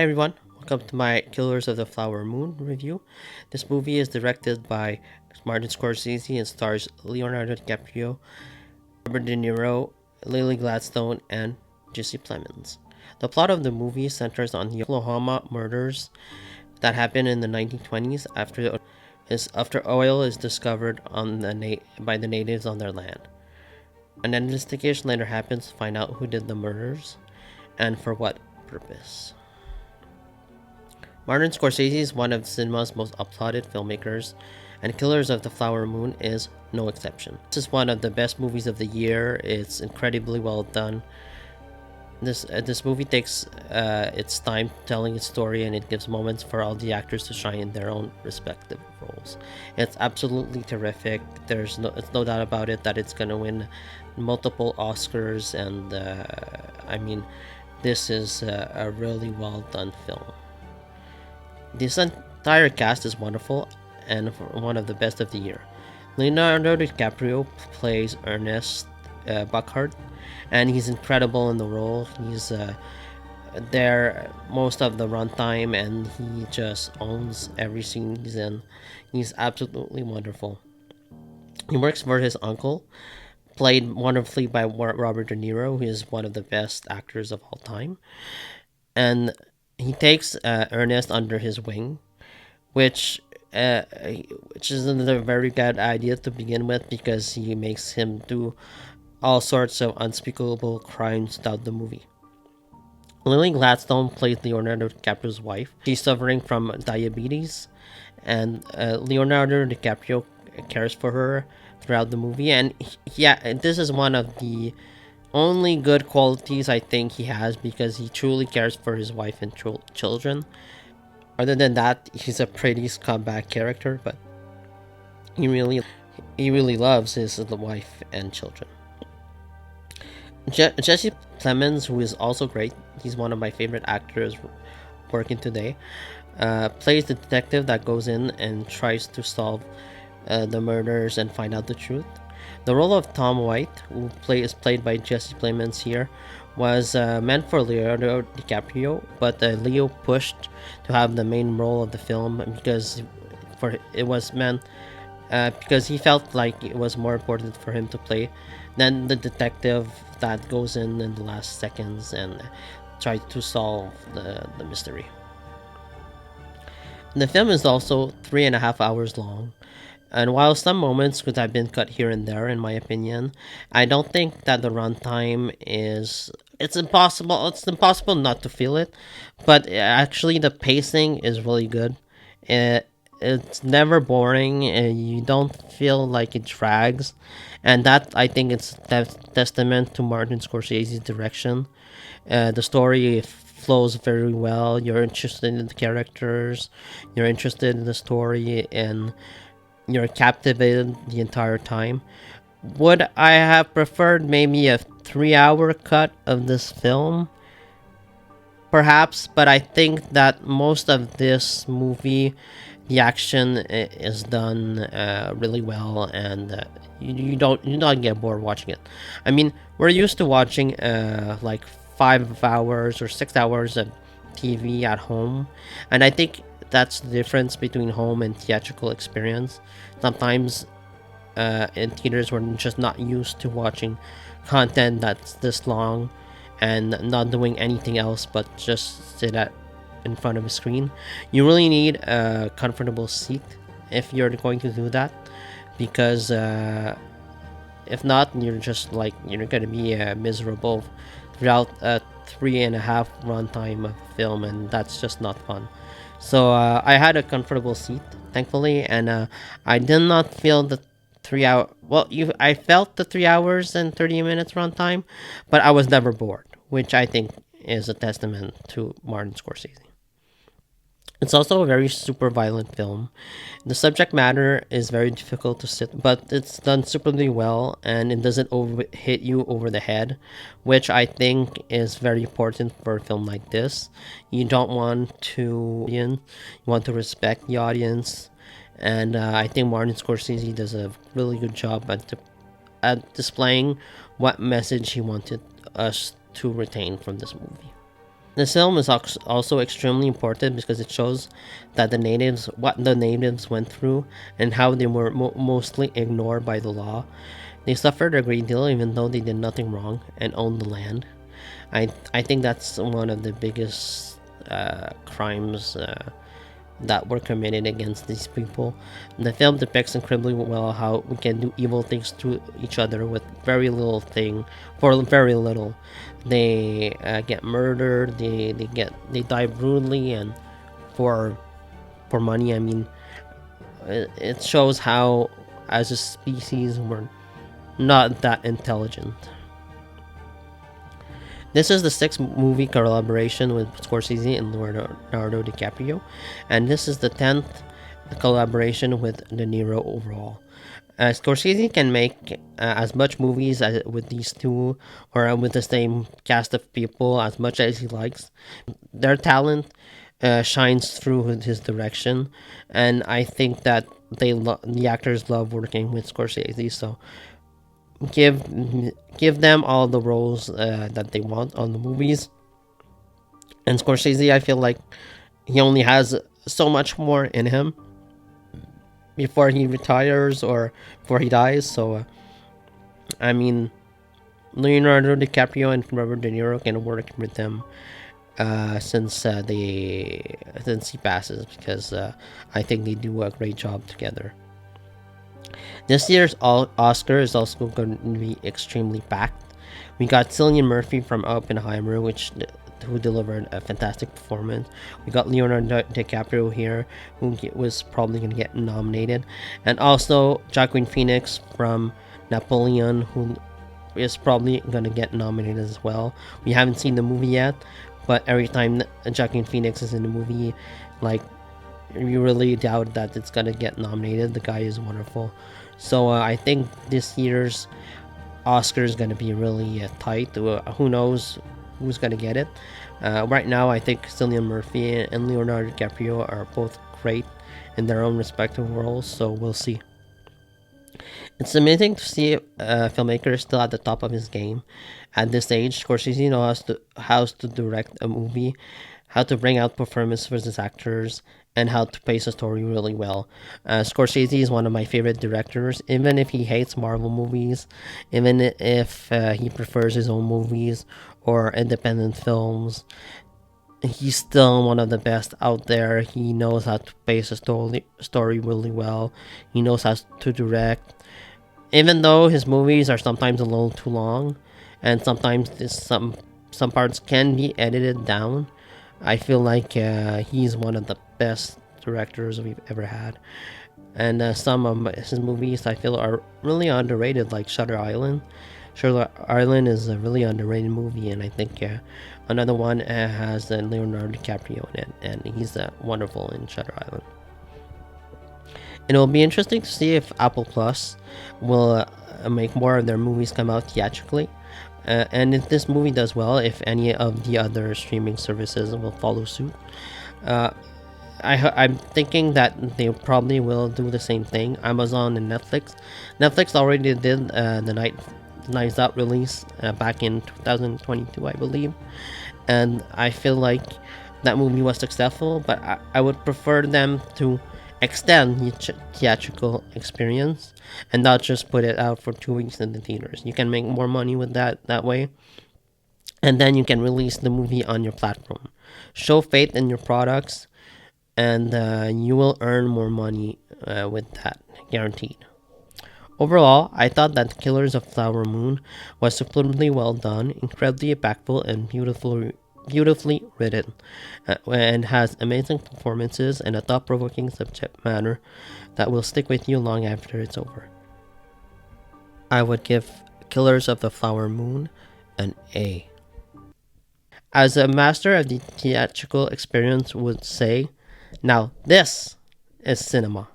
Hi everyone, welcome to my Killers of the Flower Moon review. This movie is directed by Martin Scorsese and stars Leonardo DiCaprio, Robert De Niro, Lily Gladstone, and Jesse Plemons. The plot of the movie centers on the Oklahoma murders that happened in the 1920s after oil is discovered by the natives on their land. An investigation later happens to find out who did the murders and for what purpose. Martin Scorsese is one of cinema's most applauded filmmakers, and Killers of the Flower Moon is no exception. This is one of the best movies of the year. It's incredibly well done. This movie takes its time telling its story, and it gives moments for all the actors to shine in their own respective roles. It's absolutely terrific. It's no doubt about it that it's gonna win multiple Oscars, and this is a really well done film. This entire cast is wonderful and one of the best of the year. Leonardo DiCaprio plays Ernest Buckhart, and he's incredible in the role. He's there most of the runtime, and he just owns every scene he's in. He's absolutely wonderful. He works for his uncle, played wonderfully by Robert De Niro, who is one of the best actors of all time. And he takes Ernest under his wing, which which isn't a very good idea to begin with, because he makes him do all sorts of unspeakable crimes throughout the movie. Lily Gladstone plays Leonardo DiCaprio's wife. She's suffering from diabetes, and Leonardo DiCaprio cares for her throughout the movie. And this is one of the only good qualities I think he has, because he truly cares for his wife and children. Other than that, he's a pretty scumbag character, but he really loves his wife and children. Jesse Plemons, who is also great, he's one of my favorite actors working today, plays the detective that goes in and tries to solve the murders and find out the truth. The role of Tom White, who is played by Jesse Plemons here, was meant for Leonardo DiCaprio, but Leo pushed to have the main role of the film because he felt like it was more important for him to play than the detective that goes in the last seconds and try to solve the mystery. The film is also 3.5 hours long, and while some moments could have been cut here and there, in my opinion, I don't think that the runtime is. It's impossible. It's impossible not to feel it, but actually the pacing is really good. It's never boring. You don't feel like it drags, and that, I think, it's testament to Martin Scorsese's direction. The story flows very well. You're interested in the characters. You're interested in the story, and you're captivated the entire time. Would I have preferred maybe a 3-hour cut of this film? Perhaps, but I think that most of this movie, the action is done really well, and you don't get bored watching it. I mean, we're used to watching like 5 hours or 6 hours of TV at home, and I think that's the difference between home and theatrical experience. Sometimes in theaters, we're just not used to watching content that's this long and not doing anything else but just sit in front of a screen. You really need a comfortable seat if you're going to do that, because if not, you're gonna be miserable throughout a 3.5 runtime of film, and that's just not fun. So I had a comfortable seat, thankfully, and I did not feel the 3 hour. Well, I felt the 3 hours and 30 minutes runtime, but I was never bored, which I think is a testament to Martin Scorsese. It's also a very super violent film. The subject matter is very difficult to sit, but it's done superly well, and it doesn't hit you over the head, which I think is very important for a film like this. You don't want to, you want to respect the audience, and I think Martin Scorsese does a really good job at displaying what message he wanted us to retain from this movie. This film is also extremely important because it shows that what the natives went through, and how they were mostly ignored by the law. They suffered a great deal even though they did nothing wrong and owned the land. I think that's one of the biggest crimes that were committed against these people. The film depicts incredibly well how we can do evil things to each other with very little thing, for very little. They get murdered. They die brutally, and for money. I mean, it shows how, as a species, we're not that intelligent. This is the sixth movie collaboration with Scorsese and Leonardo DiCaprio, and this is the 10th collaboration with De Niro overall. Scorsese can make as much movies with these two, or with the same cast of people, as much as he likes. Their talent shines through with his direction, and I think that the actors love working with Scorsese. So give give them all the roles that they want on the movies. And Scorsese, I feel like he only has so much more in him before he retires or before he dies. So I mean, Leonardo DiCaprio and Robert De Niro can work with him since he passes, because I think they do a great job together. This year's Oscar is also going to be extremely packed. We got Cillian Murphy from Oppenheimer, who delivered a fantastic performance. We got Leonardo DiCaprio here, who was probably going to get nominated, and also Joaquin Phoenix from Napoleon, who is probably going to get nominated as well. We haven't seen the movie yet, but every time Joaquin Phoenix is in the movie, like, you really doubt that it's gonna get nominated. The guy is wonderful. So I think this year's Oscar is gonna be really tight. Who knows who's gonna get it? Right now, I think Cillian Murphy and Leonardo DiCaprio are both great in their own respective roles. So we'll see. It's amazing to see a filmmaker still at the top of his game. At this age, Scorsese knows how to direct a movie, how to bring out performance for his actors, and how to pace a story really well. Scorsese is one of my favorite directors, even if he hates Marvel movies, even if he prefers his own movies or independent films. He's still one of the best out there. He knows how to pace a story really well. He knows how to direct. Even though his movies are sometimes a little too long, and sometimes some parts can be edited down, I feel like he's one of the best directors we've ever had. And some of his movies I feel are really underrated, like Shutter Island. Shutter Island is a really underrated movie, and I think another one has Leonardo DiCaprio in it, and he's wonderful in Shutter Island. And it'll be interesting to see if Apple Plus will make more of their movies come out theatrically. And if this movie does well, if any of the other streaming services will follow suit. I'm thinking that they probably will do the same thing. Amazon and Netflix. Netflix already did the Knives Out release back in 2022, I believe. And I feel like that movie was successful, but I would prefer them to extend the theatrical experience and not just put it out for 2 weeks in the theaters. You can make more money with that way, and then you can release the movie on your platform. Show faith in your products, and you will earn more money with that, guaranteed. Overall, I thought that Killers of Flower Moon was superbly well done, incredibly impactful, and beautifully written, and has amazing performances and a thought-provoking subject matter that will stick with you long after it's over. I would give Killers of the Flower Moon an A. As a master of the theatrical experience would say, now this is cinema.